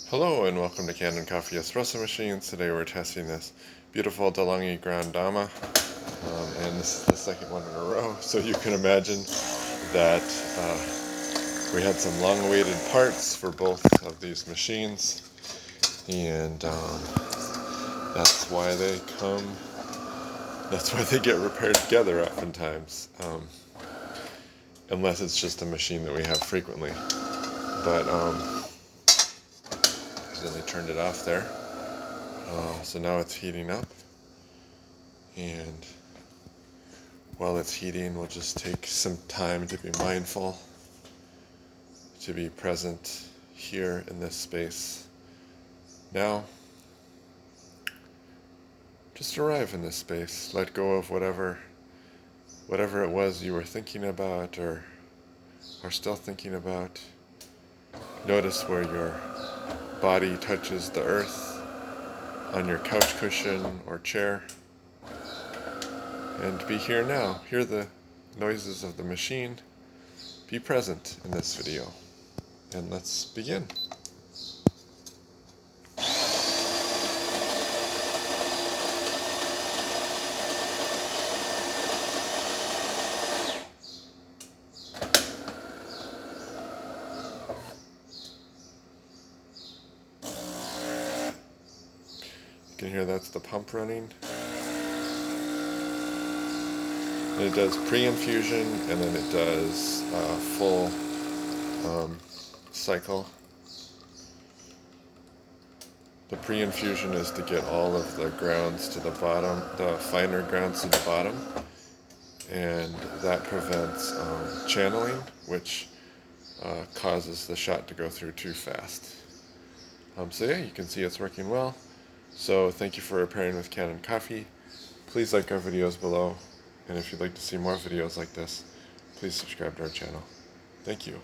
Hello and welcome to Kanen Coffee Espresso Machines. Today we're testing this beautiful DeLonghi Gran Dama, and this is the second one in a row. So you can imagine that we had some long-awaited parts for both of these machines, and that's why they get repaired together oftentimes, unless it's just a machine that we have frequently. But then they turned it off there. So now it's heating up, and while it's heating, we'll just take some time to be mindful, to be present here in this space. Now, just arrive in this space. Let go of whatever it was you were thinking about or are still thinking about. Notice where your body touches the earth on your couch cushion or chair, and be here now. Hear the noises of the machine. Be present in this video, and let's begin. You can hear that's the pump running. And it does pre-infusion, and then it does full cycle. The pre-infusion is to get all of the grounds to the bottom, the finer grounds to the bottom, and that prevents channeling, which causes the shot to go through too fast. So yeah, you can see it's working well. So thank you for pairing with Kanen Coffee. Please like our videos below, and if you'd like to see more videos like this, please subscribe to our channel. Thank you.